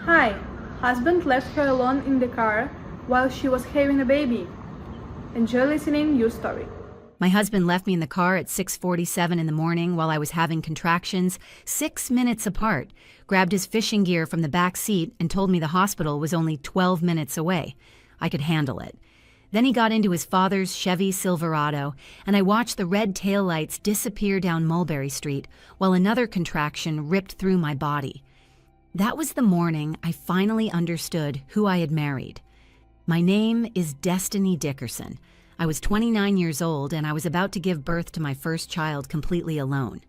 Hi, husband left her alone in the car while she was having a baby. Enjoy listening your story. My husband left me in the car at 6:47 in the morning while I was having contractions, 6 minutes apart, grabbed his fishing gear from the back seat and told me the hospital was only 12 minutes away. I could handle it. Then he got into his father's Chevy Silverado, and I watched the red taillights disappear down Mulberry Street while another contraction ripped through my body. That was the morning I finally understood who I had married. My name is Destiny Dickerson. I was 29 years old and I was about to give birth to my first child completely alone.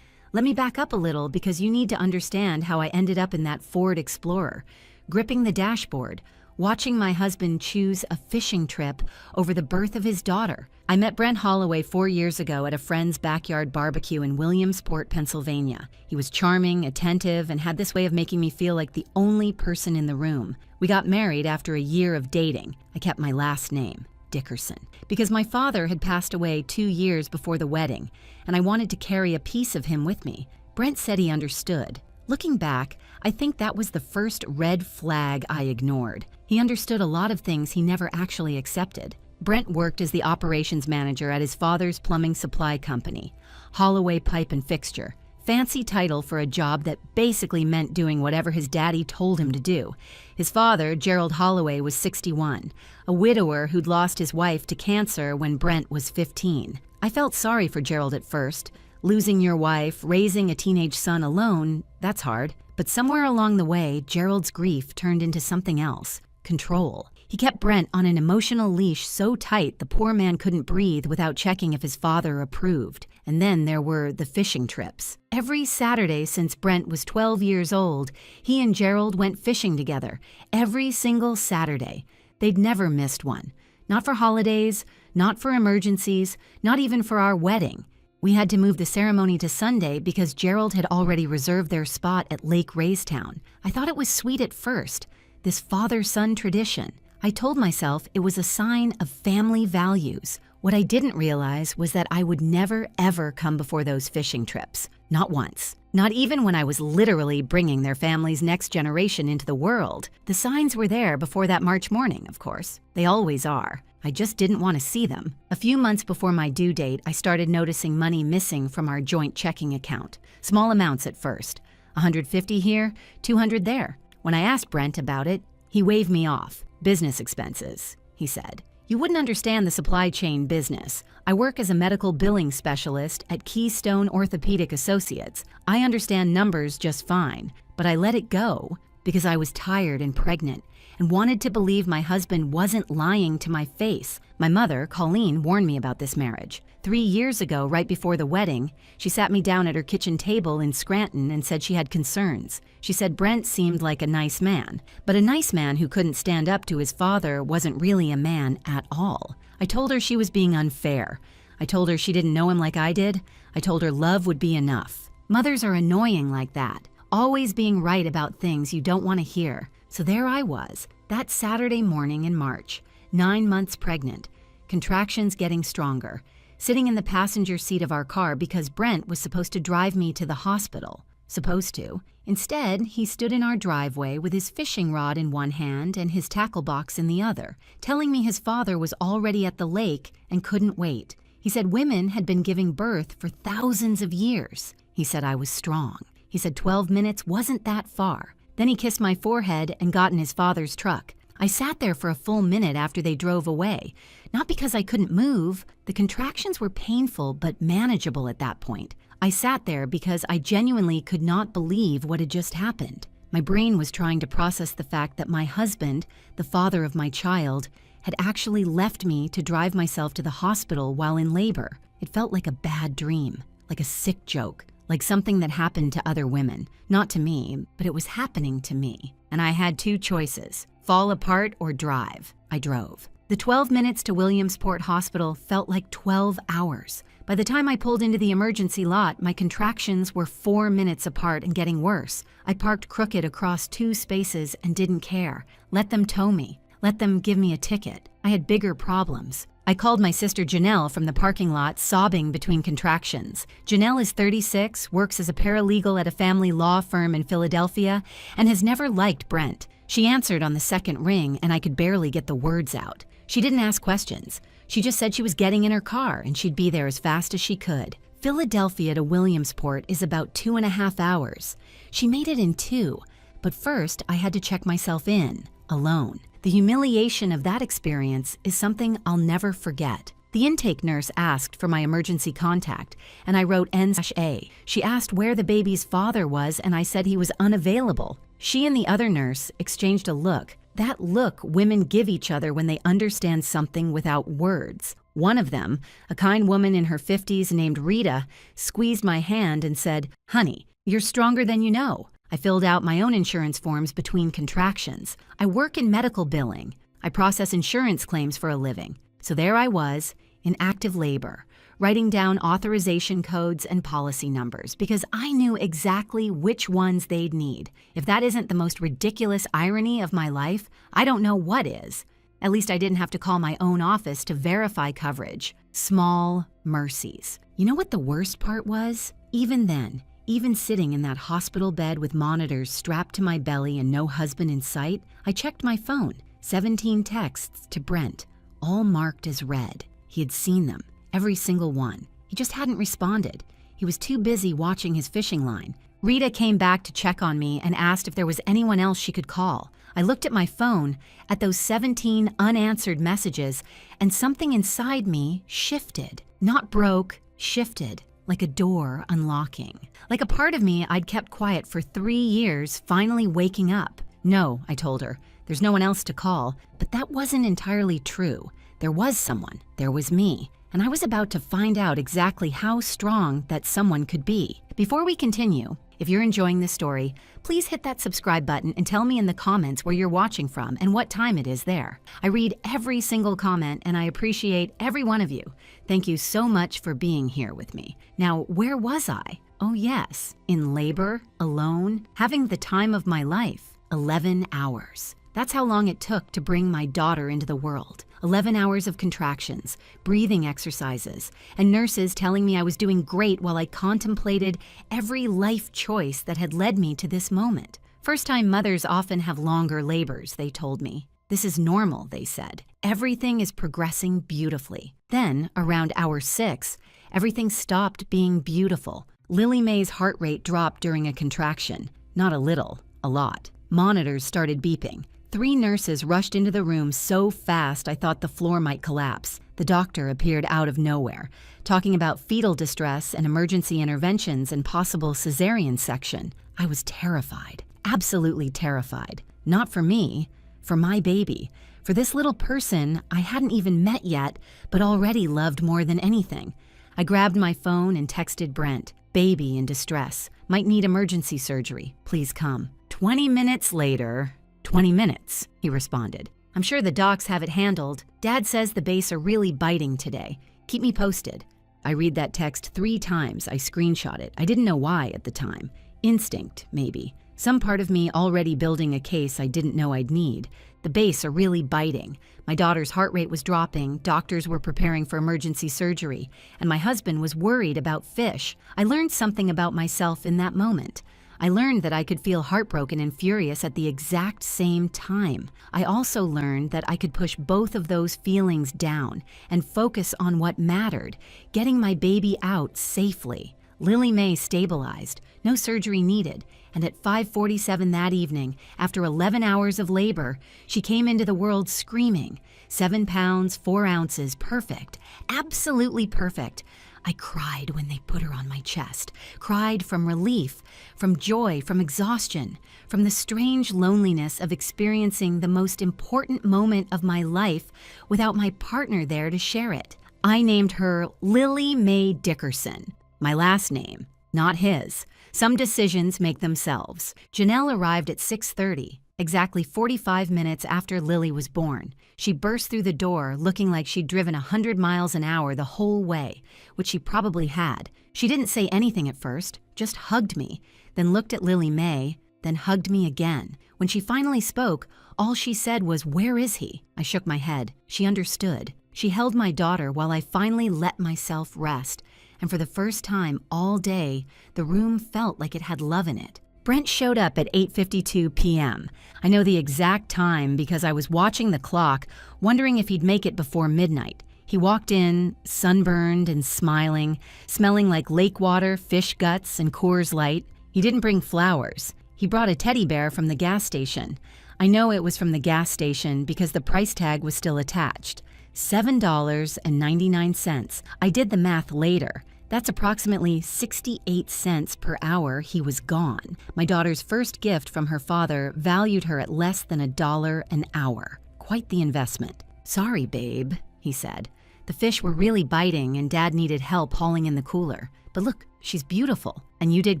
Let me back up a little because you need to understand how I ended up in that Ford Explorer, gripping the dashboard, watching my husband choose a fishing trip over the birth of his daughter. I met Brent Holloway 4 years ago at a friend's backyard barbecue in Williamsport, Pennsylvania. He was charming, attentive, and had this way of making me feel like the only person in the room. We got married after a year of dating. I kept my last name, Dickerson, because my father had passed away 2 years before the wedding, and I wanted to carry a piece of him with me. Brent said he understood. Looking back, I think that was the first red flag I ignored. He understood a lot of things he never actually accepted. Brent worked as the operations manager at his father's plumbing supply company, Holloway Pipe and Fixture. Fancy title for a job that basically meant doing whatever his daddy told him to do. His father, Gerald Holloway, was 61, a widower who'd lost his wife to cancer when Brent was 15. I felt sorry for Gerald at first. Losing your wife, raising a teenage son alone, that's hard. But somewhere along the way, Gerald's grief turned into something else: control. He kept Brent on an emotional leash so tight the poor man couldn't breathe without checking if his father approved. And then there were the fishing trips. Every Saturday since Brent was 12 years old, he and Gerald went fishing together. Every single Saturday. They'd never missed one. Not for holidays, not for emergencies, not even for our wedding. We had to move the ceremony to Sunday because Gerald had already reserved their spot at Lake Raystown. I thought it was sweet at first, this father-son tradition. I told myself it was a sign of family values. What I didn't realize was that I would never, ever come before those fishing trips. Not once. Not even when I was literally bringing their family's next generation into the world. The signs were there before that March morning, of course. They always are. I just didn't want to see them. A few months before my due date, I started noticing money missing from our joint checking account. Small amounts at first. 150 here, 200 there. When I asked Brent about it, he waved me off. Business expenses, he said. You wouldn't understand the supply chain business. I work as a medical billing specialist at Keystone Orthopedic Associates. I understand numbers just fine, but I let it go because I was tired and pregnant and wanted to believe my husband wasn't lying to my face. My mother, Colleen, warned me about this marriage. 3 years ago, right before the wedding, she sat me down at her kitchen table in Scranton and said she had concerns. She said Brent seemed like a nice man, but a nice man who couldn't stand up to his father wasn't really a man at all. I told her she was being unfair. I told her she didn't know him like I did. I told her love would be enough. Mothers are annoying like that, always being right about things you don't want to hear. So there I was, that Saturday morning in March, 9 months pregnant, contractions getting stronger, sitting in the passenger seat of our car because Brent was supposed to drive me to the hospital. Supposed to. Instead, he stood in our driveway with his fishing rod in one hand and his tackle box in the other, telling me his father was already at the lake and couldn't wait. He said women had been giving birth for thousands of years. He said I was strong. He said 12 minutes wasn't that far. Then he kissed my forehead and got in his father's truck. I sat there for a full minute after they drove away. Not because I couldn't move. The contractions were painful but manageable at that point. I sat there because I genuinely could not believe what had just happened. My brain was trying to process the fact that my husband, the father of my child, had actually left me to drive myself to the hospital while in labor. It felt like a bad dream, like a sick joke. Like something that happened to other women. Not to me, but it was happening to me. And I had two choices: fall apart or drive. I drove. The 12 minutes to Williamsport Hospital felt like 12 hours. By the time I pulled into the emergency lot, my contractions were 4 minutes apart and getting worse. I parked crooked across 2 spaces and didn't care. Let them tow me. Let them give me a ticket. I had bigger problems. I called my sister Janelle from the parking lot, sobbing between contractions. Janelle is 36, works as a paralegal at a family law firm in Philadelphia, and has never liked Brent. She answered on the second ring, and I could barely get the words out. She didn't ask questions. She just said she was getting in her car, and she'd be there as fast as she could. Philadelphia to Williamsport is about 2.5 hours. She made it in 2, but first I had to check myself in, alone. The humiliation of that experience is something I'll never forget. The intake nurse asked for my emergency contact, and I wrote N-A. She asked where the baby's father was, and I said he was unavailable. She and the other nurse exchanged a look. That look women give each other when they understand something without words. One of them, a kind woman in her 50s named Rita, squeezed my hand and said, "Honey, you're stronger than you know." I filled out my own insurance forms between contractions. I work in medical billing. I process insurance claims for a living. So there I was, in active labor, writing down authorization codes and policy numbers because I knew exactly which ones they'd need. If that isn't the most ridiculous irony of my life, I don't know what is. At least I didn't have to call my own office to verify coverage. Small mercies. You know what the worst part was? Even then, even sitting in that hospital bed with monitors strapped to my belly and no husband in sight, I checked my phone. 17 texts to Brent, all marked as read. He had seen them, every single one. He just hadn't responded. He was too busy watching his fishing line. Rita came back to check on me and asked if there was anyone else she could call. I looked at my phone, at those 17 unanswered messages, and something inside me shifted. Not broke, shifted. Like a door unlocking. Like a part of me I'd kept quiet for 3 years finally waking up. No, I told her, there's no one else to call, but that wasn't entirely true. There was someone, there was me, and I was about to find out exactly how strong that someone could be. Before we continue, if you're enjoying this story, please hit that subscribe button and tell me in the comments where you're watching from and what time it is there. I read every single comment and I appreciate every one of you. Thank you so much for being here with me. Now, where was I? Oh yes, in labor, alone, having the time of my life. 11 hours. That's how long it took to bring my daughter into the world. 11 hours of contractions, breathing exercises, and nurses telling me I was doing great while I contemplated every life choice that had led me to this moment. First-time mothers often have longer labors, they told me. This is normal, they said. Everything is progressing beautifully. Then, around hour 6, everything stopped being beautiful. Lily May's heart rate dropped during a contraction. Not a little, a lot. Monitors started beeping. 3 nurses rushed into the room so fast I thought the floor might collapse. The doctor appeared out of nowhere, talking about fetal distress and emergency interventions and possible cesarean section. I was terrified, absolutely terrified. Not for me, for my baby, for this little person I hadn't even met yet, but already loved more than anything. I grabbed my phone and texted Brent, "Baby in distress, might need emergency surgery, please come." 20 minutes later, 20 minutes, he responded. "I'm sure the docs have it handled. Dad says the base are really biting today. Keep me posted." I read that text 3 times. I screenshot it. I didn't know why at the time. Instinct, maybe. Some part of me already building a case I didn't know I'd need. The base are really biting. My daughter's heart rate was dropping, doctors were preparing for emergency surgery, and my husband was worried about fish. I learned something about myself in that moment. I learned that I could feel heartbroken and furious at the exact same time. I also learned that I could push both of those feelings down and focus on what mattered, getting my baby out safely. Lily May stabilized, no surgery needed, and at 5:47 that evening, after 11 hours of labor, she came into the world screaming. 7 pounds, 4 ounces, perfect, absolutely perfect. I cried when they put her on my chest, cried from relief, from joy, from exhaustion, from the strange loneliness of experiencing the most important moment of my life without my partner there to share it. I named her Lily May Dickerson, my last name, not his. Some decisions make themselves. Janelle arrived at 6:30. Exactly 45 minutes after Lily was born. She burst through the door looking like she'd driven 100 miles an hour the whole way, which she probably had. She didn't say anything at first, just hugged me, then looked at Lily May, then hugged me again. When she finally spoke, all she said was, "Where is he?" I shook my head. She understood. She held my daughter while I finally let myself rest, and for the first time all day, the room felt like it had love in it. Brent showed up at 8:52 p.m. I know the exact time because I was watching the clock, wondering if he'd make it before midnight. He walked in, sunburned and smiling, smelling like lake water, fish guts, and Coors Light. He didn't bring flowers. He brought a teddy bear from the gas station. I know it was from the gas station because the price tag was still attached. $7.99. I did the math later. That's approximately 68 cents per hour he was gone. My daughter's first gift from her father valued her at less than $1 an hour. Quite the investment. "Sorry, babe," he said. "The fish were really biting and Dad needed help hauling in the cooler. But look, she's beautiful. And you did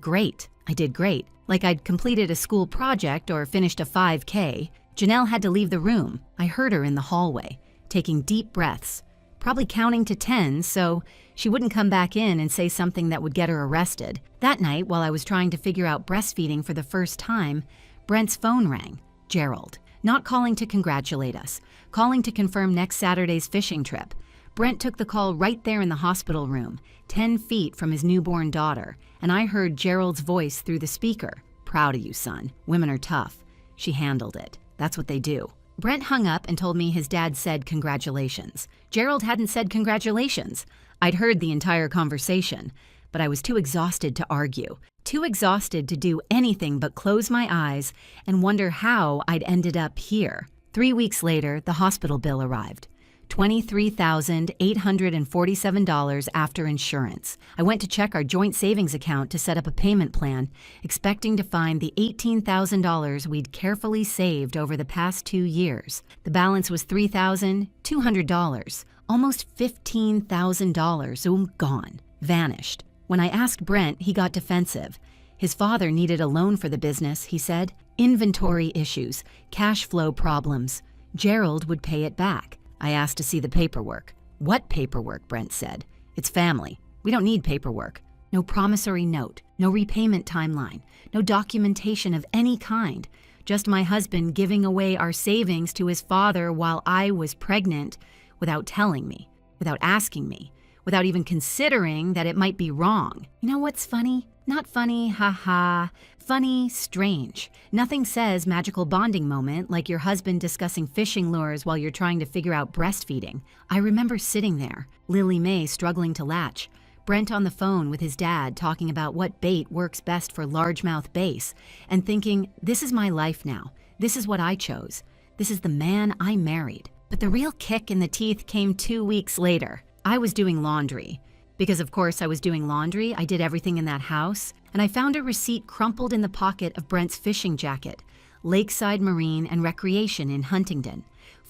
great." I did great. Like I'd completed a school project or finished a 5K. Janelle had to leave the room. I heard her in the hallway, taking deep breaths, probably counting to 10 so she wouldn't come back in and say something that would get her arrested. That night, while I was trying to figure out breastfeeding for the first time, Brent's phone rang. Gerald. Not calling to congratulate us, calling to confirm next Saturday's fishing trip. Brent took the call right there in the hospital room, 10 feet from his newborn daughter, and I heard Gerald's voice through the speaker. "Proud of you, son. Women are tough." She handled it. That's what they do. Brent hung up and told me his dad said congratulations. Gerald hadn't said congratulations. I'd heard the entire conversation, but I was too exhausted to argue, too exhausted to do anything but close my eyes and wonder how I'd ended up here. 3 weeks later, the hospital bill arrived. $23,847 after insurance. I went to check our joint savings account to set up a payment plan, expecting to find the $18,000 we'd carefully saved over the past 2 years. The balance was $3,200, almost $15,000, gone, vanished. When I asked Brent, he got defensive. His father needed a loan for the business, he said. Inventory issues, cash flow problems. Gerald would pay it back. I asked to see the paperwork. "What paperwork?" Brent said. "It's family. We don't need paperwork. No promissory note, no repayment timeline, no documentation of any kind. Just my husband giving away our savings to his father while I was pregnant without telling me, without asking me, without even considering that it might be wrong. You know what's funny? Not funny, haha. Funny, strange. Nothing says magical bonding moment like your husband discussing fishing lures while you're trying to figure out breastfeeding. I remember sitting there, Lily Mae struggling to latch, Brent on the phone with his dad talking about what bait works best for largemouth bass, and thinking, this is my life now. This is what I chose. This is the man I married. But the real kick in the teeth came 2 weeks later. I was doing laundry. Because of course I was doing laundry, I did everything in that house, and I found a receipt crumpled in the pocket of Brent's fishing jacket, Lakeside Marine and Recreation in Huntington,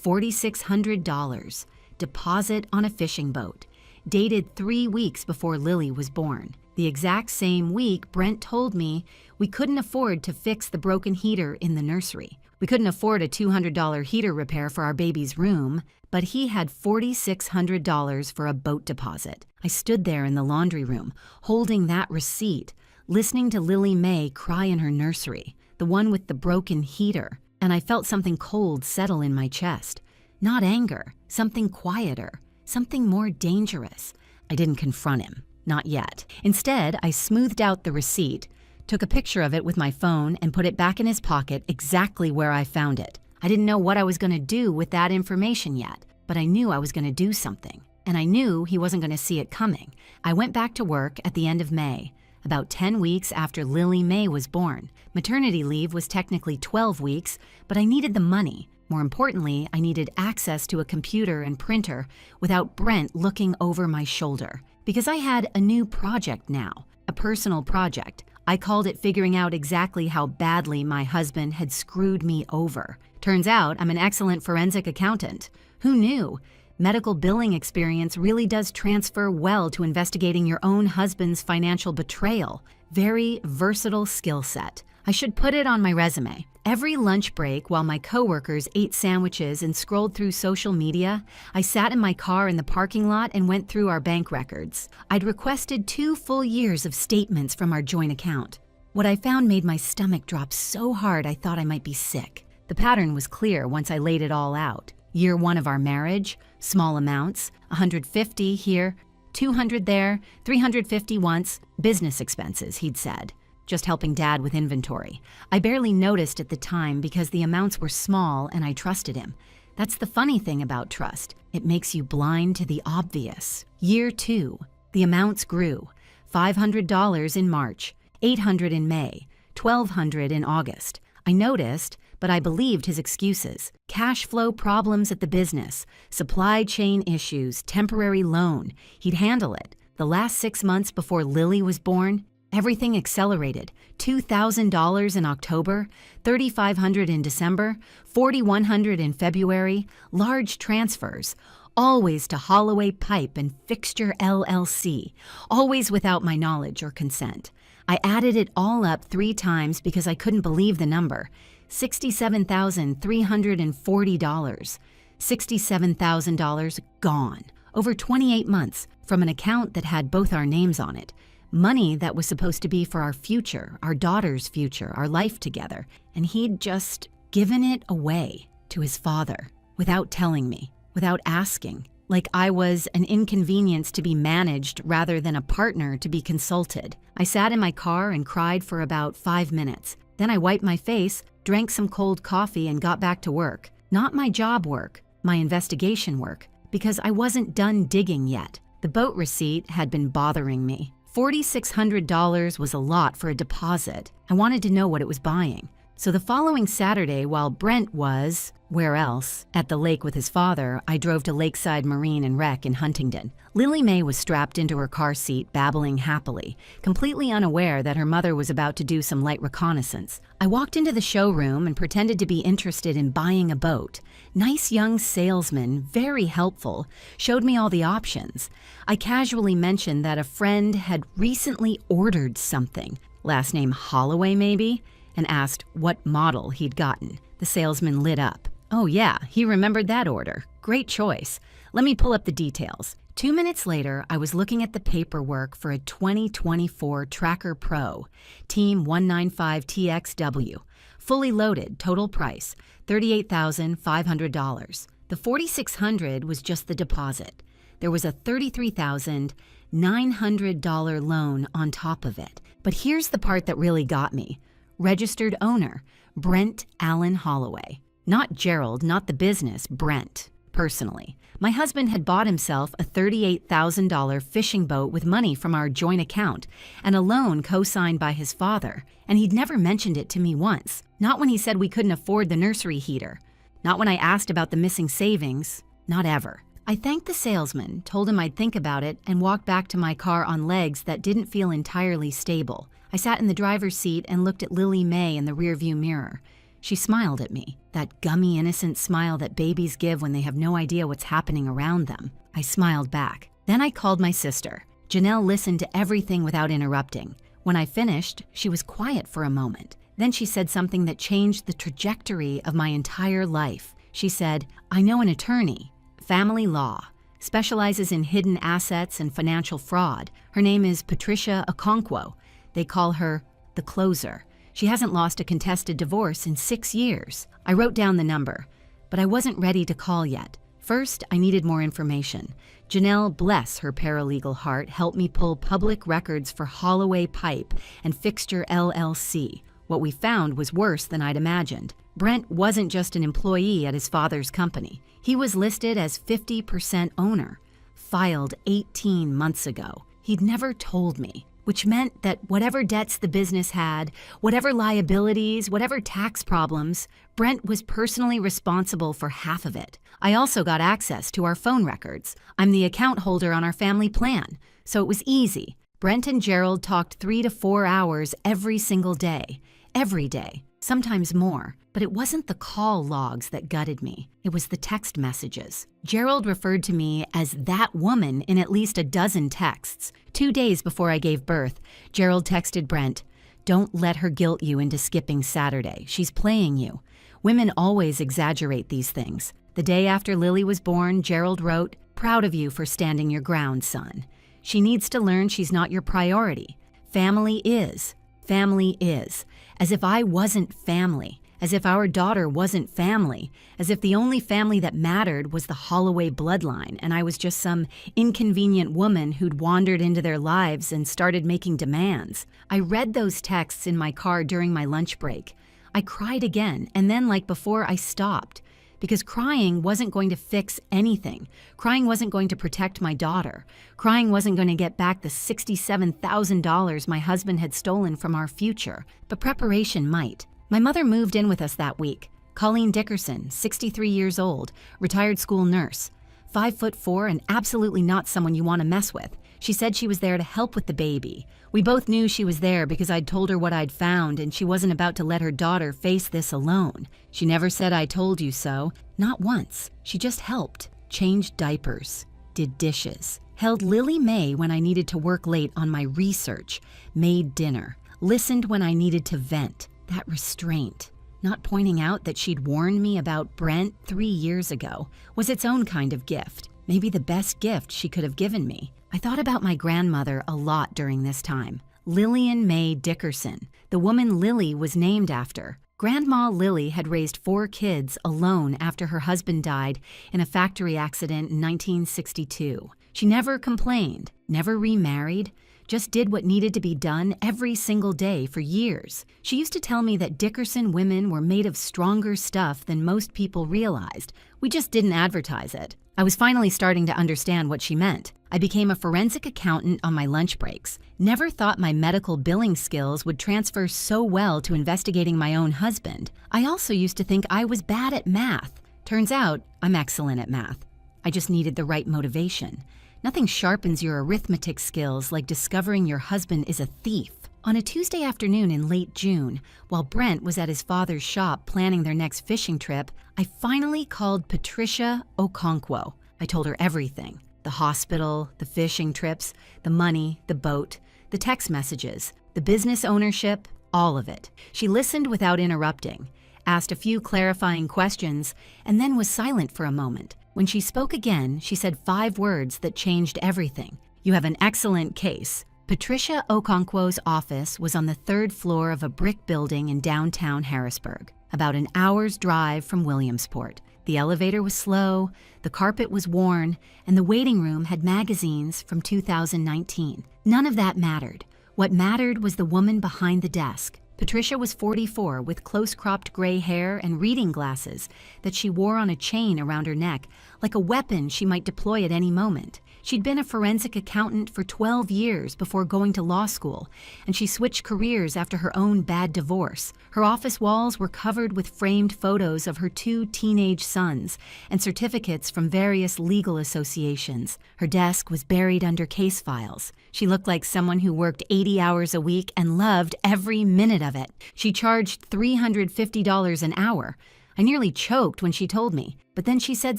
$4,600, deposit on a fishing boat, dated 3 weeks before Lily was born. The exact same week, Brent told me we couldn't afford to fix the broken heater in the nursery. We couldn't afford a $200 heater repair for our baby's room, but he had $4,600 for a boat deposit. I stood there in the laundry room, holding that receipt, listening to Lily Mae cry in her nursery, the one with the broken heater, and I felt something cold settle in my chest. Not anger, something quieter, something more dangerous. I didn't confront him, not yet. Instead, I smoothed out the receipt, took a picture of it with my phone, and put it back in his pocket exactly where I found it. I didn't know what I was going to do with that information yet, but I knew I was going to do something, and I knew he wasn't going to see it coming. I went back to work at the end of May, about 10 weeks after Lily Mae was born. Maternity leave was technically 12 weeks, but I needed the money. More importantly, I needed access to a computer and printer without Brent looking over my shoulder. Because I had a new project now, a personal project. I called it figuring out exactly how badly my husband had screwed me over. Turns out I'm an excellent forensic accountant. Who knew? Medical billing experience really does transfer well to investigating your own husband's financial betrayal. Very versatile skill set. I should put it on my resume. Every lunch break while my coworkers ate sandwiches and scrolled through social media, I sat in my car in the parking lot and went through our bank records. I'd requested 2 full years of statements from our joint account. What I found made my stomach drop so hard I thought I might be sick. The pattern was clear once I laid it all out. Year 1 of our marriage, small amounts, 150 here, 200 there, 350 once, business expenses, he'd said. Just helping Dad with inventory. I barely noticed at the time because the amounts were small and I trusted him. That's the funny thing about trust. It makes you blind to the obvious. Year 2, the amounts grew. $500 in March, $800 in May, $1,200 in August. I noticed, but I believed his excuses. Cash flow problems at the business, supply chain issues, temporary loan. He'd handle it. The last 6 months before Lily was born, everything accelerated. $2,000 in October, $3,500 in December, $4,100 in February, large transfers, always to Holloway Pipe and Fixture LLC, always without my knowledge or consent. I added it all up 3 times because I couldn't believe the number. $67,340. $67,000 gone. Over 28 months from an account that had both our names on it. Money that was supposed to be for our future, our daughter's future, our life together. And he'd just given it away to his father without telling me, without asking. Like I was an inconvenience to be managed rather than a partner to be consulted. I sat in my car and cried for about 5 minutes. Then I wiped my face, drank some cold coffee, and got back to work. Not my job work, my investigation work, because I wasn't done digging yet. The boat receipt had been bothering me. $4,600 was a lot for a deposit. I wanted to know what it was buying. So the following Saturday, while Brent was, where else, at the lake with his father, I drove to Lakeside Marine and Rec in Huntington. Lily Mae was strapped into her car seat, babbling happily, completely unaware that her mother was about to do some light reconnaissance. I walked into the showroom and pretended to be interested in buying a boat. Nice young salesman, very helpful, showed me all the options. I casually mentioned that a friend had recently ordered something, last name Holloway maybe, and asked what model he'd gotten. The salesman lit up. Oh yeah, he remembered that order. Great choice. Let me pull up the details. 2 minutes later, I was looking at the paperwork for a 2024 Tracker Pro, Team 195TXW. Fully loaded, total price, $38,500. The $4,600 was just the deposit. There was a $33,900 loan on top of it. But here's the part that really got me. Registered owner, Brent Allen Holloway. Not Gerald, not the business, Brent, personally. My husband had bought himself a $38,000 fishing boat with money from our joint account and a loan co-signed by his father, and he'd never mentioned it to me once. Not when he said we couldn't afford the nursery heater. Not when I asked about the missing savings. Not ever. I thanked the salesman, told him I'd think about it, and walked back to my car on legs that didn't feel entirely stable. I sat in the driver's seat and looked at Lily Mae in the rearview mirror. She smiled at me, that gummy, innocent smile that babies give when they have no idea what's happening around them. I smiled back. Then I called my sister. Janelle listened to everything without interrupting. When I finished, she was quiet for a moment. Then she said something that changed the trajectory of my entire life. She said, I know an attorney, family law, specializes in hidden assets and financial fraud. Her name is Patricia Okonkwo. They call her the closer. She hasn't lost a contested divorce in 6 years. I wrote down the number, but I wasn't ready to call yet. First, I needed more information. Janelle, bless her paralegal heart, helped me pull public records for Holloway Pipe and Fixture LLC. What we found was worse than I'd imagined. Brent wasn't just an employee at his father's company. He was listed as 50% owner, filed 18 months ago. He'd never told me, which meant that whatever debts the business had, whatever liabilities, whatever tax problems, Brent was personally responsible for half of it. I also got access to our phone records. I'm the account holder on our family plan, so it was easy. Brent and Gerald talked 3 to 4 hours every single day. Every day, sometimes more. But it wasn't the call logs that gutted me. It was the text messages. Gerald referred to me as that woman in at least a dozen texts. 2 days before I gave birth, Gerald texted Brent, "Don't let her guilt you into skipping Saturday. She's playing you. Women always exaggerate these things." The day after Lily was born, Gerald wrote, "Proud of you for standing your ground, son. She needs to learn she's not your priority. Family is. Family is. As if I wasn't family. as if our daughter wasn't family, as if the only family that mattered was the Holloway bloodline, and I was just some inconvenient woman who'd wandered into their lives and started making demands. I read those texts in my car during my lunch break. I cried again, and then, like before, I stopped. Because crying wasn't going to fix anything. Crying wasn't going to protect my daughter. Crying wasn't going to get back the $67,000 my husband had stolen from our future. But preparation might. My mother moved in with us that week. Colleen Dickerson, 63 years old, retired school nurse. 5'4" and absolutely not someone you want to mess with. She said she was there to help with the baby. We both knew she was there because I'd told her what I'd found, and she wasn't about to let her daughter face this alone. She never said I told you so. Not once. She just helped. Changed diapers. Did dishes. Held Lily May when I needed to work late on my research. Made dinner. Listened when I needed to vent. That restraint. Not pointing out that she'd warned me about Brent 3 years ago was its own kind of gift. Maybe the best gift she could have given me. I thought about my grandmother a lot during this time. Lillian May Dickerson, the woman Lily was named after. Grandma Lily had raised 4 kids alone after her husband died in a factory accident in 1962. She never complained, never remarried, just did what needed to be done every single day for years. She used to tell me that Dickerson women were made of stronger stuff than most people realized. We just didn't advertise it. I was finally starting to understand what she meant. I became a forensic accountant on my lunch breaks. Never thought my medical billing skills would transfer so well to investigating my own husband. I also used to think I was bad at math. Turns out, I'm excellent at math. I just needed the right motivation. Nothing sharpens your arithmetic skills like discovering your husband is a thief. On a Tuesday afternoon in late June, while Brent was at his father's shop planning their next fishing trip, I finally called Patricia Okonkwo. I told her everything. The hospital, the fishing trips, the money, the boat, the text messages, the business ownership, all of it. She listened without interrupting, asked a few clarifying questions, and then was silent for a moment. When she spoke again, she said 5 words that changed everything. You have an excellent case. Patricia Okonkwo's office was on the 3rd floor of a brick building in downtown Harrisburg, about an hour's drive from Williamsport. The elevator was slow, the carpet was worn, and the waiting room had magazines from 2019. None of that mattered. What mattered was the woman behind the desk. Patricia was 44 with close-cropped gray hair and reading glasses that she wore on a chain around her neck, like a weapon she might deploy at any moment. She'd been a forensic accountant for 12 years before going to law school, and she switched careers after her own bad divorce. Her office walls were covered with framed photos of her 2 teenage sons and certificates from various legal associations. Her desk was buried under case files. She looked like someone who worked 80 hours a week and loved every minute of it. She charged $350 an hour. I nearly choked when she told me, but then she said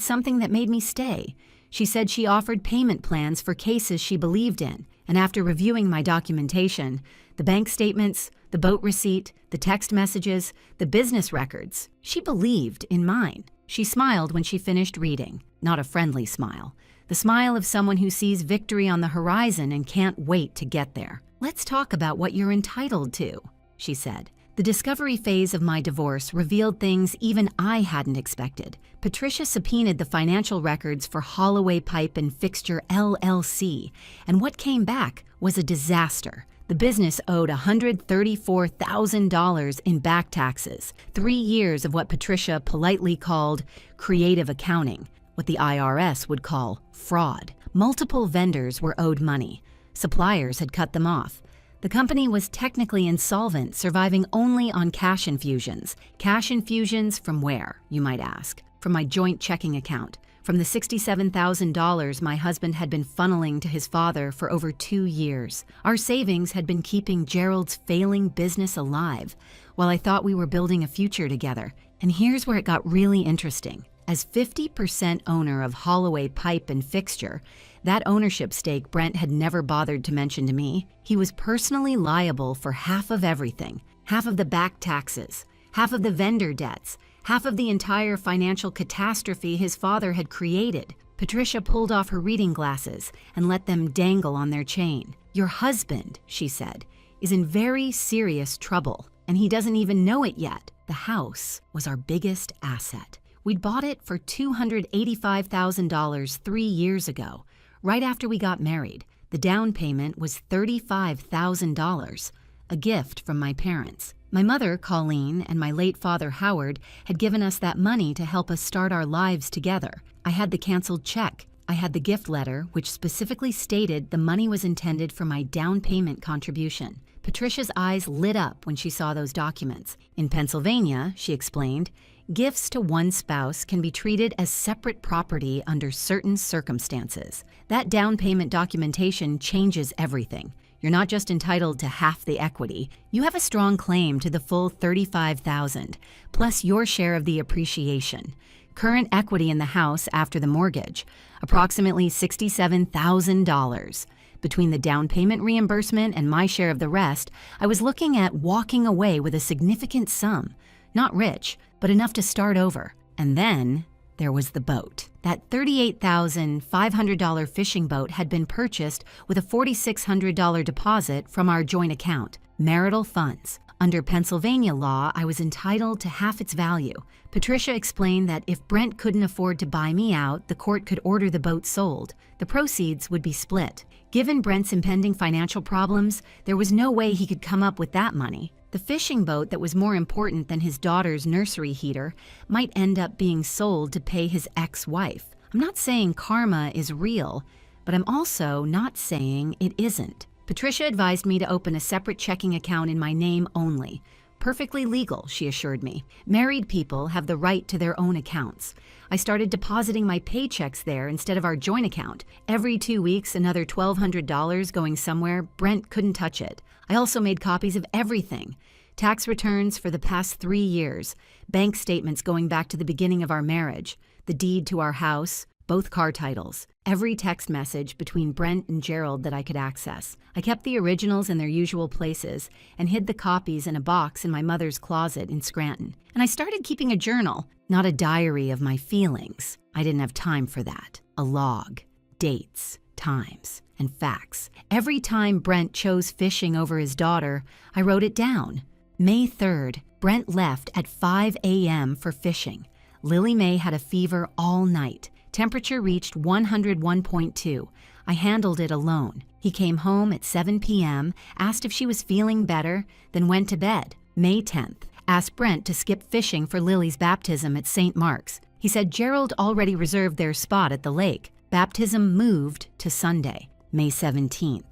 something that made me stay. She said she offered payment plans for cases she believed in, and after reviewing my documentation, the bank statements, the boat receipt, the text messages, the business records, she believed in mine. She smiled when she finished reading, not a friendly smile. The smile of someone who sees victory on the horizon and can't wait to get there. Let's talk about what you're entitled to, she said. The discovery phase of my divorce revealed things even I hadn't expected. Patricia subpoenaed the financial records for Holloway Pipe and Fixture LLC, and what came back was a disaster. The business owed $134,000 in back taxes, 3 years of what Patricia politely called creative accounting, what the IRS would call fraud. Multiple vendors were owed money. Suppliers had cut them off. The company was technically insolvent, surviving only on cash infusions. Cash infusions from where, you might ask? From my joint checking account, from the $67,000 my husband had been funneling to his father for over 2 years. Our savings had been keeping Gerald's failing business alive, while I thought we were building a future together. And here's where it got really interesting. As 50% owner of Holloway Pipe and Fixture, that ownership stake Brent had never bothered to mention to me, he was personally liable for half of everything. Half of the back taxes, half of the vendor debts, half of the entire financial catastrophe his father had created. Patricia pulled off her reading glasses and let them dangle on their chain. Your husband, she said, is in very serious trouble. and he doesn't even know it yet. The house was our biggest asset. We'd bought it for $285,000 3 years ago, right after we got married. The down payment was $35,000, a gift from my parents. My mother, Colleen, and my late father, Howard, had given us that money to help us start our lives together. I had the canceled check. I had the gift letter, which specifically stated the money was intended for my down payment contribution. Patricia's eyes lit up when she saw those documents. In Pennsylvania, she explained, gifts to one spouse can be treated as separate property under certain circumstances. That down payment documentation changes everything. You're not just entitled to half the equity, you have a strong claim to the full $35,000, plus your share of the appreciation. Current equity in the house after the mortgage, approximately $67,000. Between the down payment reimbursement and my share of the rest, I was looking at walking away with a significant sum. Not rich, but enough to start over. And then there was the boat. That $38,500 fishing boat had been purchased with a $4,600 deposit from our joint account, marital funds. Under Pennsylvania law, I was entitled to half its value. Patricia explained that if Brent couldn't afford to buy me out, the court could order the boat sold. The proceeds would be split. Given Brent's impending financial problems, there was no way he could come up with that money. The fishing boat that was more important than his daughter's nursery heater might end up being sold to pay his ex-wife. I'm not saying karma is real, but I'm also not saying it isn't. Patricia advised me to open a separate checking account in my name only. Perfectly legal, she assured me. Married people have the right to their own accounts. I started depositing my paychecks there instead of our joint account. Every 2 weeks, another $1,200 going somewhere. Brent couldn't touch it. I also made copies of everything. Tax returns for the past 3 years, bank statements going back to the beginning of our marriage, the deed to our house, both car titles, every text message between Brent and Gerald that I could access. I kept the originals in their usual places and hid the copies in a box in my mother's closet in Scranton. And I started keeping a journal, not a diary of my feelings. I didn't have time for that. A log, dates, times, and facts. Every time Brent chose fishing over his daughter, I wrote it down. May 3rd, Brent left at 5 a.m. for fishing. Lily Mae had a fever all night. Temperature reached 101.2. I handled it alone. He came home at 7 p.m., asked if she was feeling better, then went to bed. May 10th, asked Brent to skip fishing for Lily's baptism at St. Mark's. He said Gerald already reserved their spot at the lake. Baptism moved to Sunday. May 17th,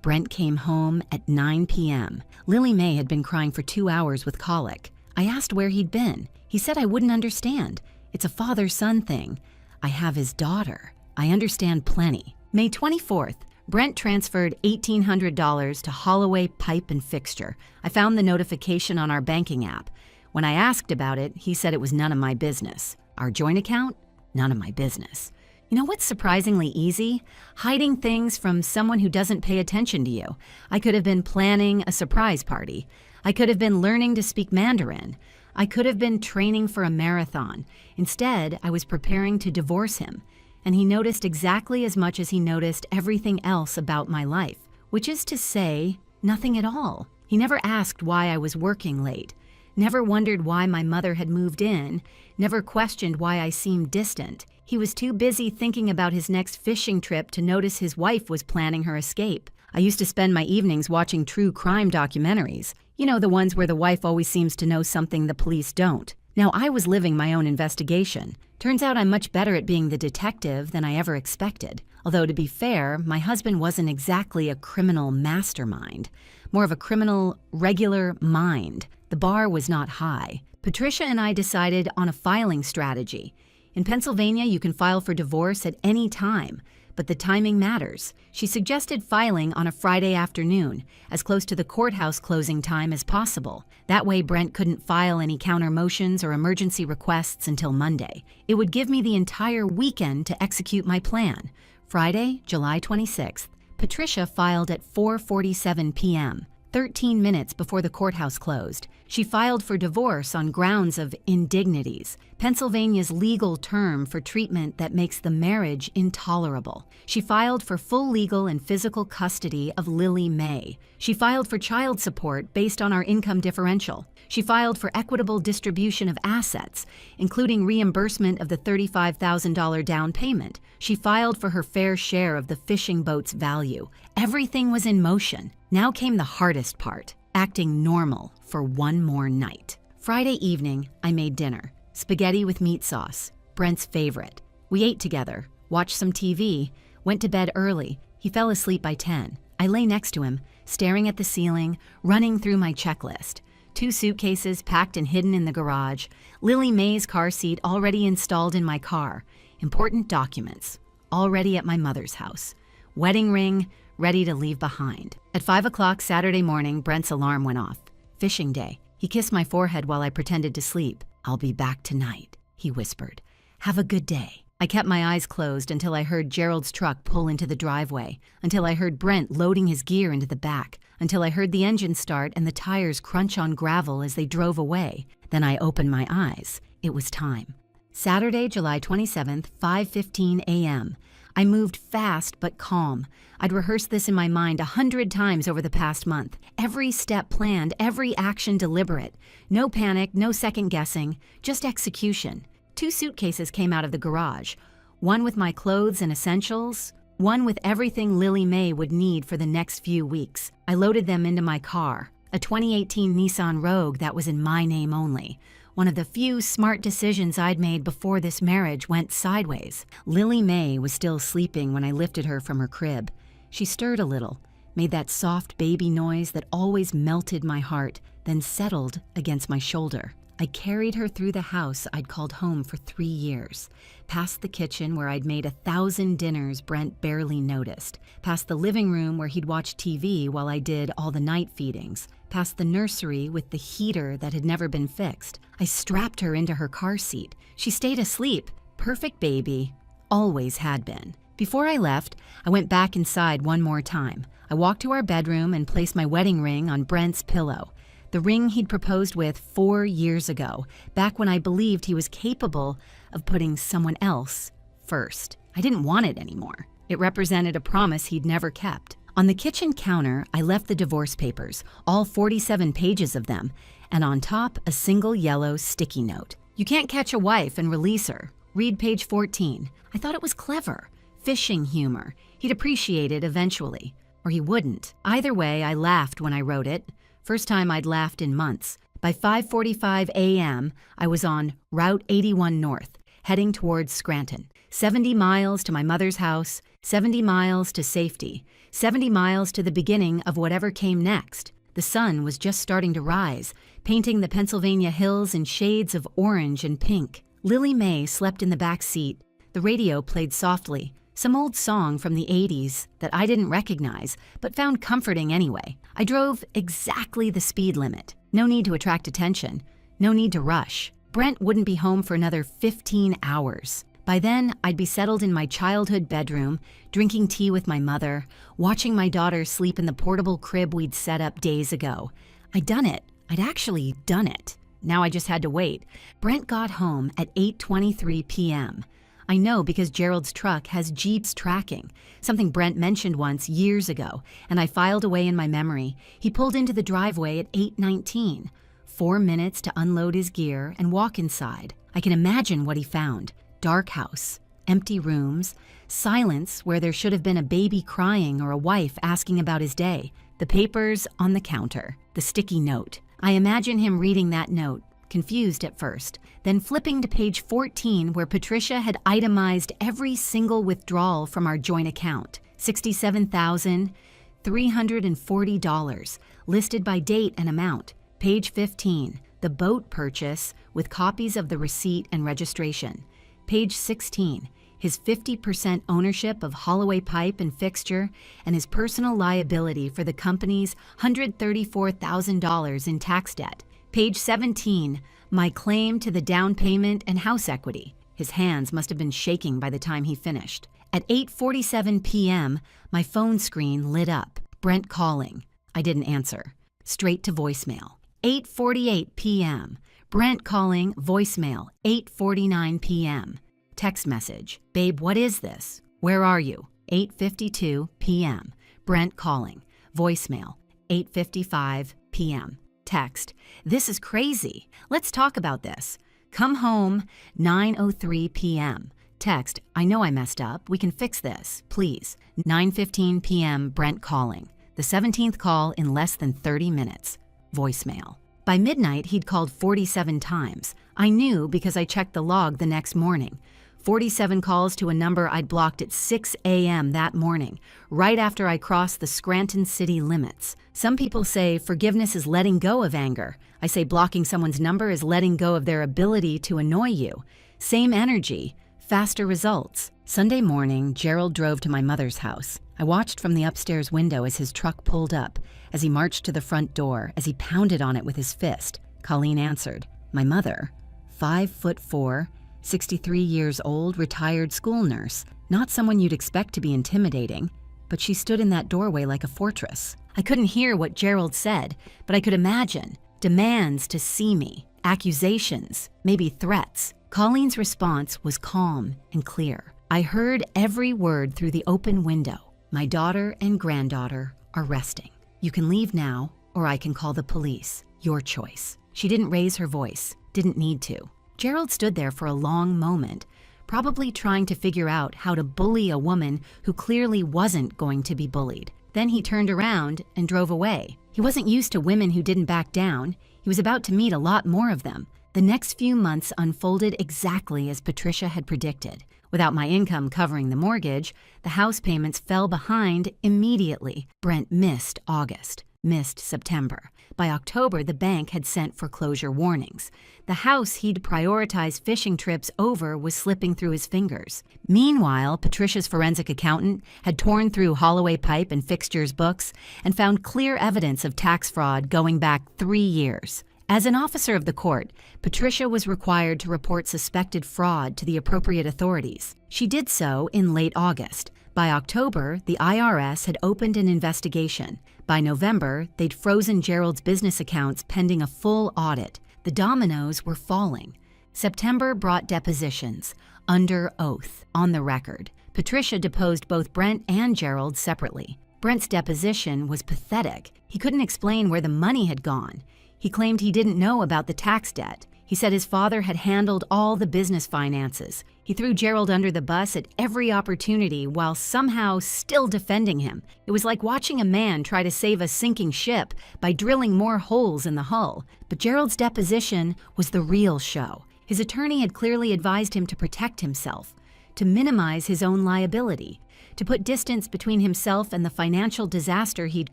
Brent came home at 9 p.m. Lily Mae had been crying for 2 hours with colic. I asked where he'd been. He said I wouldn't understand. It's a father-son thing. I have his daughter. I understand plenty. May 24th, Brent transferred $1,800 to Holloway Pipe and Fixture. I found the notification on our banking app. When I asked about it, he said it was none of my business. Our joint account? None of my business. You know what's surprisingly easy? Hiding things from someone who doesn't pay attention to you. I could have been planning a surprise party. I could have been learning to speak Mandarin. I could have been training for a marathon. Instead, I was preparing to divorce him. And he noticed exactly as much as he noticed everything else about my life, which is to say, nothing at all. He never asked why I was working late, never wondered why my mother had moved in, never questioned why I seemed distant. He was too busy thinking about his next fishing trip to notice his wife was planning her escape. I used to spend my evenings watching true crime documentaries. You know, the ones where the wife always seems to know something the police don't. Now, I was living my own investigation. Turns out I'm much better at being the detective than I ever expected. Although, to be fair, my husband wasn't exactly a criminal mastermind. More of a criminal, regular mind. The bar was not high. Patricia and I decided on a filing strategy. In Pennsylvania, you can file for divorce at any time, but the timing matters. She suggested filing on a Friday afternoon, as close to the courthouse closing time as possible. That way, Brent couldn't file any counter motions or emergency requests until Monday. It would give me the entire weekend to execute my plan. Friday, July 26th, Patricia filed at 4:47 p.m. 13 minutes before the courthouse closed. She filed for divorce on grounds of indignities, Pennsylvania's legal term for treatment that makes the marriage intolerable. She filed for full legal and physical custody of Lily May. She filed for child support based on our income differential. She filed for equitable distribution of assets, including reimbursement of the $35,000 down payment. She filed for her fair share of the fishing boat's value. Everything was in motion. Now came the hardest part, acting normal for one more night. Friday evening, I made dinner. Spaghetti with meat sauce, Brent's favorite. We ate together, watched some TV, went to bed early. He fell asleep by 10. I lay next to him, staring at the ceiling, running through my checklist. 2 suitcases packed and hidden in the garage, Lily May's car seat already installed in my car, important documents already at my mother's house, wedding ring ready to leave behind. At 5 o'clock Saturday morning, Brent's alarm went off. Fishing day. He kissed my forehead while I pretended to sleep. "I'll be back tonight," he whispered. "Have a good day." I kept my eyes closed until I heard Gerald's truck pull into the driveway, until I heard Brent loading his gear into the back, until I heard the engine start and the tires crunch on gravel as they drove away. Then I opened my eyes. It was time. Saturday, July 27th, 5:15 a.m. I moved fast but calm. I'd rehearsed this in my mind 100 times over the past month. Every step planned, every action deliberate. No panic, no second guessing, just execution. 2 suitcases came out of the garage. One with my clothes and essentials, one with everything Lily May would need for the next few weeks. I loaded them into my car, a 2018 Nissan Rogue that was in my name only. One of the few smart decisions I'd made before this marriage went sideways. Lily May was still sleeping when I lifted her from her crib. She stirred a little, made that soft baby noise that always melted my heart, then settled against my shoulder. I carried her through the house I'd called home for 3 years, past the kitchen where I'd made 1,000 dinners Brent barely noticed, past the living room where he'd watch TV while I did all the night feedings, past the nursery with the heater that had never been fixed. I strapped her into her car seat. She stayed asleep. Perfect baby. Always had been. Before I left, I went back inside one more time. I walked to our bedroom and placed my wedding ring on Brent's pillow. The ring he'd proposed with 4 years ago, back when I believed he was capable of putting someone else first. I didn't want it anymore. It represented a promise he'd never kept. On the kitchen counter, I left the divorce papers, all 47 pages of them, and on top, a single yellow sticky note. "You can't catch a wife and release her. Read page 14. I thought it was clever. Fishing humor. He'd appreciate it eventually. Or he wouldn't. Either way, I laughed when I wrote it. First time I'd laughed in months. By 5:45 a.m., I was on Route 81 North, heading towards Scranton. 70 miles to my mother's house, 70 miles to safety, 70 miles to the beginning of whatever came next. The sun was just starting to rise, painting the Pennsylvania hills in shades of orange and pink. Lily May slept in the back seat. The radio played softly, some old song from the 80s that I didn't recognize, but found comforting anyway. I drove exactly the speed limit. No need to attract attention. No need to rush. Brent wouldn't be home for another 15 hours. By then, I'd be settled in my childhood bedroom, drinking tea with my mother, watching my daughter sleep in the portable crib we'd set up days ago. I'd done it. I'd actually done it. Now I just had to wait. Brent got home at 8:23 p.m. I know because Gerald's truck has Jeep's tracking, something Brent mentioned once years ago, and I filed away in my memory. He pulled into the driveway at 8:19. 4 minutes to unload his gear and walk inside. I can imagine what he found. Dark house, empty rooms, silence where there should have been a baby crying or a wife asking about his day. The papers on the counter, the sticky note. I imagine him reading that note, confused at first, then flipping to page 14 where Patricia had itemized every single withdrawal from our joint account, $67,340, listed by date and amount. Page 15, the boat purchase with copies of the receipt and registration. Page 16, his 50% ownership of Holloway Pipe and Fixture and his personal liability for the company's $134,000 in tax debt. Page 17, my claim to the down payment and house equity. His hands must have been shaking by the time he finished. At 8:47 p.m., my phone screen lit up. Brent calling. I didn't answer. straight to voicemail. 8:48 p.m. Brent calling, voicemail, 8:49 p.m. Text message, babe, what is this? Where are you? 8:52 p.m. Brent calling, voicemail, 8:55 p.m. Text, this is crazy. Let's talk about this. Come home, 9:03 p.m. Text, I know I messed up. We can fix this, please. 9:15 p.m. Brent calling. The 17th call in less than 30 minutes. Voicemail. By midnight, he'd called 47 times. I knew because I checked the log the next morning. 47 calls to a number I'd blocked at 6 a.m. that morning, right after I crossed the Scranton city limits. Some people say forgiveness is letting go of anger. I say blocking someone's number is letting go of their ability to annoy you. Same energy, faster results. Sunday morning, Gerald drove to my mother's house. I watched from the upstairs window as his truck pulled up, as he marched to the front door, as he pounded on it with his fist. Colleen answered. My mother, 5'4", 63 years old, retired school nurse. Not someone you'd expect to be intimidating, but she stood in that doorway like a fortress. I couldn't hear what Gerald said, but I could imagine. Demands to see me, accusations, maybe threats. Colleen's response was calm and clear. I heard every word through the open window. My daughter and granddaughter are resting. You can leave now, or I can call the police. Your choice. She didn't raise her voice, didn't need to. Gerald stood there for a long moment, probably trying to figure out how to bully a woman who clearly wasn't going to be bullied. Then he turned around and drove away. He wasn't used to women who didn't back down. He was about to meet a lot more of them. The next few months unfolded exactly as Patricia had predicted. Without my income covering the mortgage, the house payments fell behind immediately. Brent missed August, missed September. By October, the bank had sent foreclosure warnings. The house he'd prioritized fishing trips over was slipping through his fingers. Meanwhile, Patricia's forensic accountant had torn through Holloway Pipe and Fixture's books and found clear evidence of tax fraud going back 3 years. As an officer of the court, Patricia was required to report suspected fraud to the appropriate authorities. She did so in late August. By October, the IRS had opened an investigation. By November, they'd frozen Gerald's business accounts pending a full audit. The dominoes were falling. September brought depositions, under oath, on the record. Patricia deposed both Brent and Gerald separately. Brent's deposition was pathetic. He couldn't explain where the money had gone. He claimed he didn't know about the tax debt. He said his father had handled all the business finances. He threw Gerald under the bus at every opportunity while somehow still defending him. It was like watching a man try to save a sinking ship by drilling more holes in the hull. But Gerald's deposition was the real show. His attorney had clearly advised him to protect himself, to minimize his own liability, to put distance between himself and the financial disaster he'd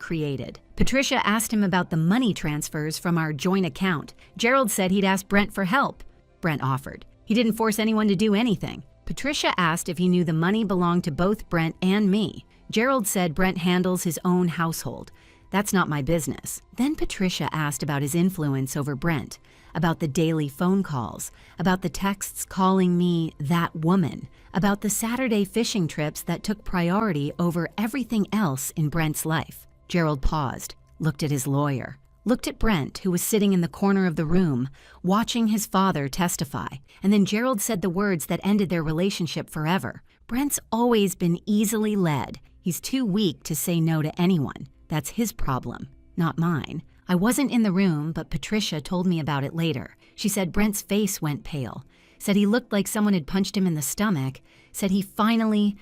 created. Patricia asked him about the money transfers from our joint account. Gerald said he'd asked Brent for help. Brent offered. He didn't force anyone to do anything. Patricia asked if he knew the money belonged to both Brent and me. Gerald said Brent handles his own household. That's not my business. Then Patricia asked about his influence over Brent, about the daily phone calls, about the texts calling me that woman, about the Saturday fishing trips that took priority over everything else in Brent's life. Gerald paused, looked at his lawyer, looked at Brent, who was sitting in the corner of the room, watching his father testify, and then Gerald said the words that ended their relationship forever. Brent's always been easily led. He's too weak to say no to anyone. That's his problem, not mine. I wasn't in the room, but Patricia told me about it later. She said Brent's face went pale, said he looked like someone had punched him in the stomach, said he finally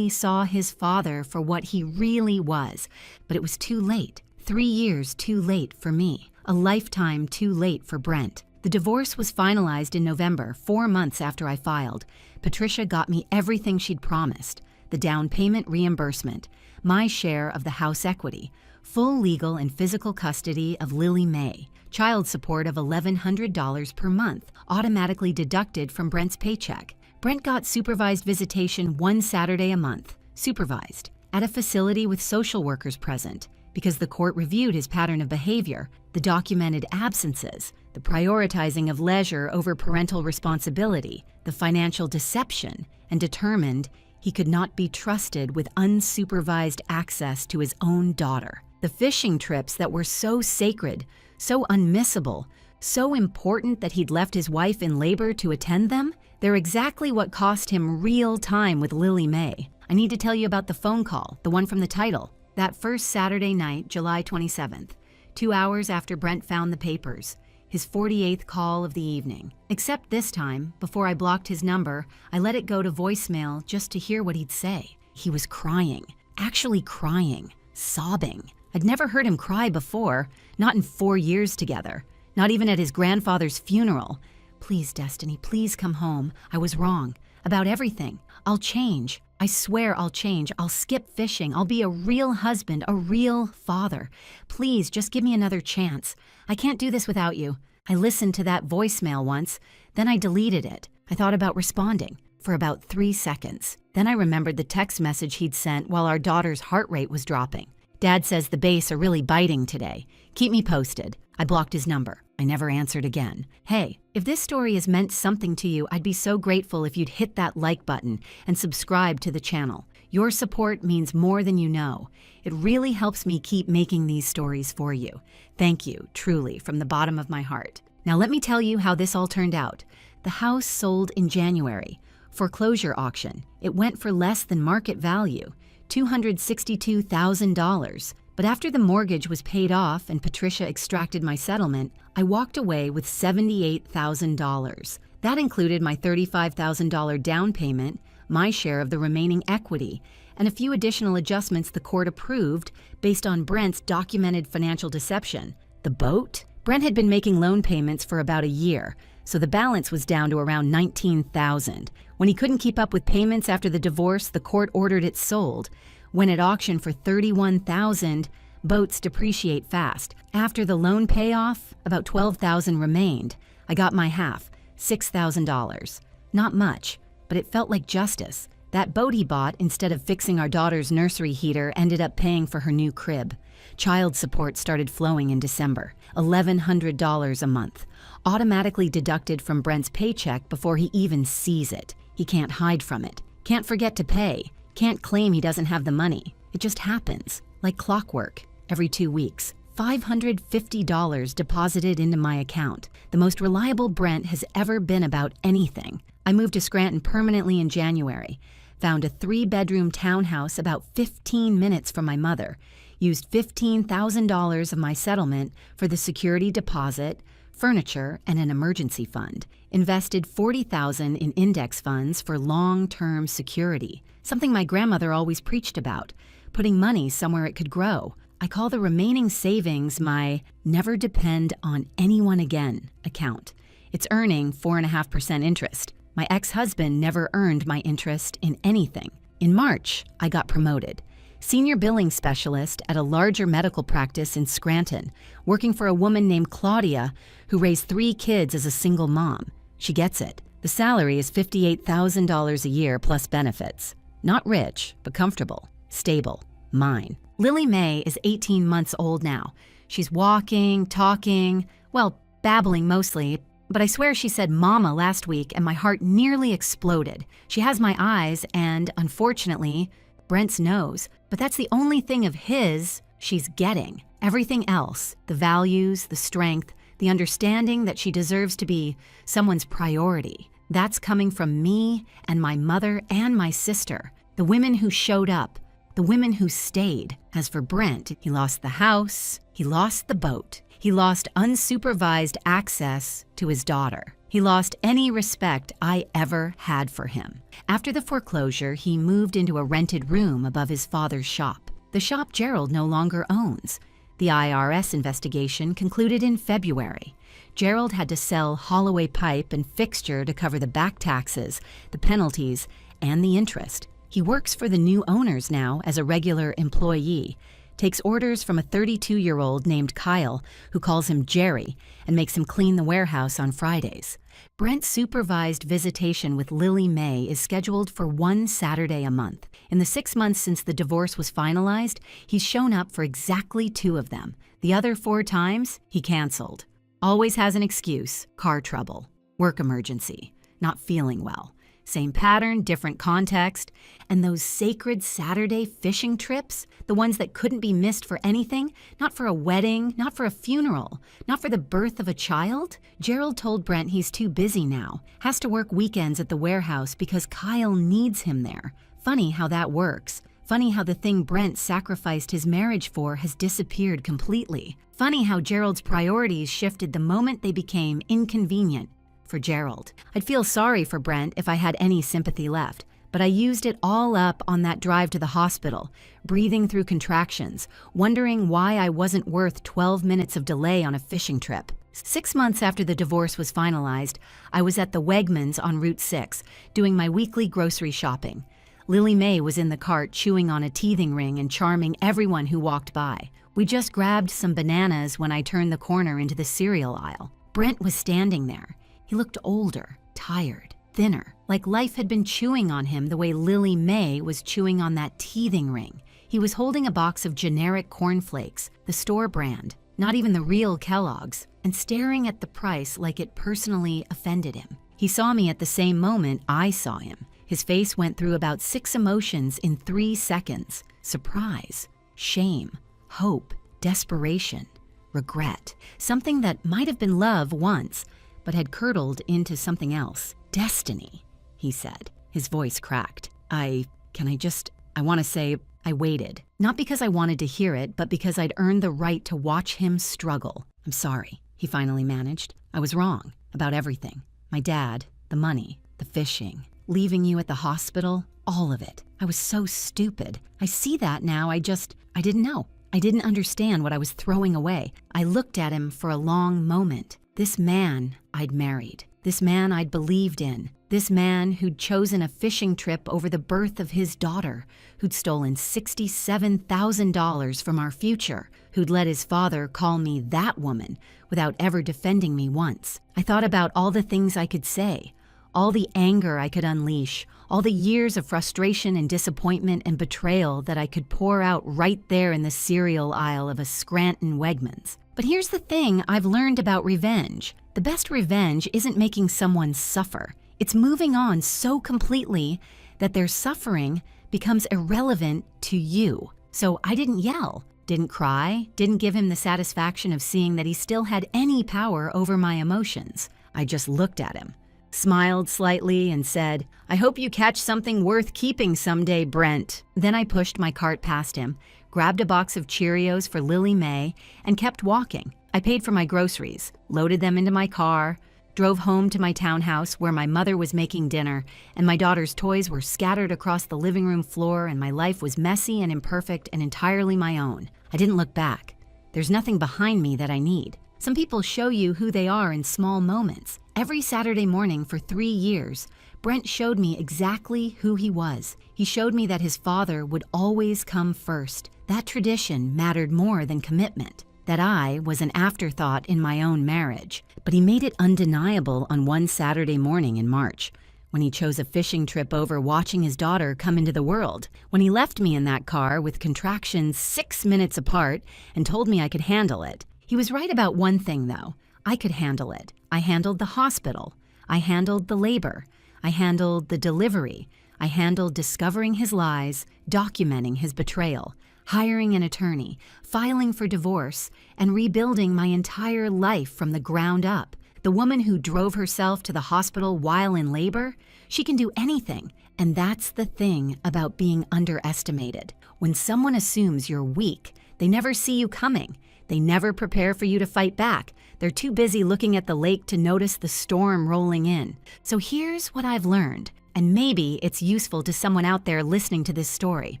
saw his father for what he really was. But it was too late. 3 years too late for me. A lifetime too late for Brent. The divorce was finalized in November, 4 months after I filed. Patricia got me everything she'd promised. The down payment reimbursement, my share of the house equity, full legal and physical custody of Lily May, child support of $1,100 per month, automatically deducted from Brent's paycheck. Brent got supervised visitation 1 Saturday a month, supervised, at a facility with social workers present, because the court reviewed his pattern of behavior, the documented absences, the prioritizing of leisure over parental responsibility, the financial deception, and determined he could not be trusted with unsupervised access to his own daughter. The fishing trips that were so sacred, so unmissable, so important that he'd left his wife in labor to attend them, they're exactly what cost him real time with Lily May. I need to tell you about the phone call, the one from the title. That first Saturday night, July 27th, 2 hours after Brent found the papers, his 48th call of the evening. Except this time, before I blocked his number, I let it go to voicemail just to hear what he'd say. He was crying, actually crying, sobbing. I'd never heard him cry before, not in 4 years together, not even at his grandfather's funeral. Please, Destiny, please come home. I was wrong. About everything. I'll change. I swear I'll change. I'll skip fishing. I'll be a real husband, a real father. Please, just give me another chance. I can't do this without you. I listened to that voicemail once, then I deleted it. I thought about responding for about 3 seconds. Then I remembered the text message he'd sent while our daughter's heart rate was dropping. Dad says the bass are really biting today. Keep me posted. I blocked his number. I never answered again. Hey, if this story has meant something to you, I'd be so grateful if you'd hit that like button and subscribe to the channel. Your support means more than you know. It really helps me keep making these stories for you. Thank you, truly, from the bottom of my heart. Now let me tell you how this all turned out. The house sold in January. Foreclosure auction. It went for less than market value, $262,000. But after the mortgage was paid off and Patricia extracted my settlement, I walked away with $78,000. That included my $35,000 down payment, my share of the remaining equity, and a few additional adjustments the court approved based on Brent's documented financial deception. The boat? Brent had been making loan payments for about a year, so the balance was down to around $19,000. When he couldn't keep up with payments after the divorce, the court ordered it sold. When at auction for $31,000, boats depreciate fast. After the loan payoff, about $12,000 remained. I got my half, $6,000. Not much, but it felt like justice. That boat he bought, instead of fixing our daughter's nursery heater, ended up paying for her new crib. Child support started flowing in December, $1,100 a month, automatically deducted from Brent's paycheck before he even sees it. He can't hide from it, can't forget to pay. Can't claim he doesn't have the money. It just happens, like clockwork, every 2 weeks. $550 deposited into my account, the most reliable Brent has ever been about anything. I moved to Scranton permanently in January, found a 3-bedroom townhouse about 15 minutes from my mother, used $15,000 of my settlement for the security deposit, furniture, and an emergency fund, invested $40,000 in index funds for long-term security. Something my grandmother always preached about, putting money somewhere it could grow. I call the remaining savings my never depend on anyone again account. It's earning 4.5% interest. My ex-husband never earned my interest in anything. In March, I got promoted. Senior billing specialist at a larger medical practice in Scranton, working for a woman named Claudia who raised 3 kids as a single mom. She gets it. The salary is $58,000 a year plus benefits. Not rich, but comfortable, stable, mine. Lily May is 18 months old now. She's walking, talking, well, babbling mostly, but I swear she said mama last week and my heart nearly exploded. She has my eyes and, unfortunately, Brent's nose, but that's the only thing of his she's getting. Everything else, the values, the strength, the understanding that she deserves to be someone's priority, that's coming from me and my mother and my sister, the women who showed up, the women who stayed. As for Brent, he lost the house, he lost the boat, he lost unsupervised access to his daughter. He lost any respect I ever had for him. After the foreclosure, he moved into a rented room above his father's shop, the shop Gerald no longer owns. The IRS investigation concluded in February. Gerald had to sell Holloway pipe and fixture to cover the back taxes, the penalties, and the interest. He works for the new owners now as a regular employee, takes orders from a 32-year-old named Kyle, who calls him Jerry, and makes him clean the warehouse on Fridays. Brent's supervised visitation with Lily May is scheduled for 1 Saturday a month. In the 6 months since the divorce was finalized, he's shown up for exactly 2 of them. The other 4 times, he canceled. Always has an excuse: car trouble, work emergency, not feeling well. Same pattern, different context. And those sacred Saturday fishing trips, the ones that couldn't be missed for anything, not for a wedding, not for a funeral, not for the birth of a child. Gerald told Brent he's too busy now, has to work weekends at the warehouse because Kyle needs him there. Funny how that works. Funny how the thing Brent sacrificed his marriage for has disappeared completely. Funny how Gerald's priorities shifted the moment they became inconvenient for Gerald. I'd feel sorry for Brent if I had any sympathy left, but I used it all up on that drive to the hospital, breathing through contractions, wondering why I wasn't worth 12 minutes of delay on a fishing trip. 6 months after the divorce was finalized, I was at the Wegmans on Route 6, doing my weekly grocery shopping. Lily Mae was in the cart chewing on a teething ring and charming everyone who walked by. We just grabbed some bananas when I turned the corner into the cereal aisle. Brent was standing there. He looked older, tired, thinner, like life had been chewing on him the way Lily Mae was chewing on that teething ring. He was holding a box of generic cornflakes, the store brand, not even the real Kellogg's, and staring at the price like it personally offended him. He saw me at the same moment I saw him. His face went through about 6 emotions in 3 seconds: surprise, shame, hope, desperation, regret. Something that might have been love once, but had curdled into something else. Destiny, he said. His voice cracked. I want to say I waited. Not because I wanted to hear it, but because I'd earned the right to watch him struggle. I'm sorry, he finally managed. I was wrong about everything. My dad, the money, the fishing, leaving you at the hospital, all of it. I was so stupid. I see that now. I didn't know. I didn't understand what I was throwing away. I looked at him for a long moment. This man I'd married. This man I'd believed in. This man who'd chosen a fishing trip over the birth of his daughter, who'd stolen $67,000 from our future, who'd let his father call me that woman without ever defending me once. I thought about all the things I could say, all the anger I could unleash, all the years of frustration and disappointment and betrayal that I could pour out right there in the cereal aisle of a Scranton Wegmans. But here's the thing I've learned about revenge. The best revenge isn't making someone suffer. It's moving on so completely that their suffering becomes irrelevant to you. So I didn't yell, didn't cry, didn't give him the satisfaction of seeing that he still had any power over my emotions. I just looked at him, smiled slightly, and said, "I hope you catch something worth keeping someday, Brent." Then I pushed my cart past him, grabbed a box of Cheerios for Lily Mae, and kept walking. I paid for my groceries, loaded them into my car, drove home to my townhouse where my mother was making dinner, and my daughter's toys were scattered across the living room floor, and my life was messy and imperfect and entirely my own. I didn't look back. There's nothing behind me that I need. Some people show you who they are in small moments. Every Saturday morning for 3 years, Brent showed me exactly who he was. He showed me that his father would always come first. That tradition mattered more than commitment, that I was an afterthought in my own marriage. But he made it undeniable on one Saturday morning in March, when he chose a fishing trip over watching his daughter come into the world, when he left me in that car with contractions 6 minutes apart and told me I could handle it. He was right about one thing, though. I could handle it. I handled the hospital. I handled the labor. I handled the delivery. I handled discovering his lies, documenting his betrayal, hiring an attorney, filing for divorce, and rebuilding my entire life from the ground up. The woman who drove herself to the hospital while in labor, she can do anything. And that's the thing about being underestimated. When someone assumes you're weak, they never see you coming. They never prepare for you to fight back. They're too busy looking at the lake to notice the storm rolling in. So here's what I've learned, and maybe it's useful to someone out there listening to this story.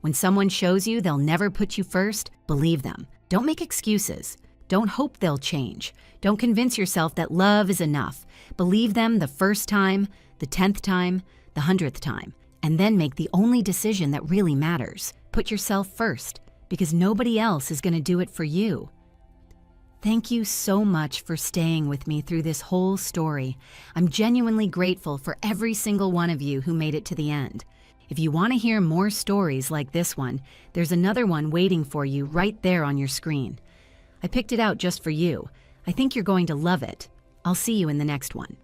When someone shows you they'll never put you first, believe them. Don't make excuses. Don't hope they'll change. Don't convince yourself that love is enough. Believe them the first time, the 10th time, the 100th time, and then make the only decision that really matters. Put yourself first, because nobody else is going to do it for you. Thank you so much for staying with me through this whole story. I'm genuinely grateful for every single one of you who made it to the end. If you want to hear more stories like this one, there's another one waiting for you right there on your screen. I picked it out just for you. I think you're going to love it. I'll see you in the next one.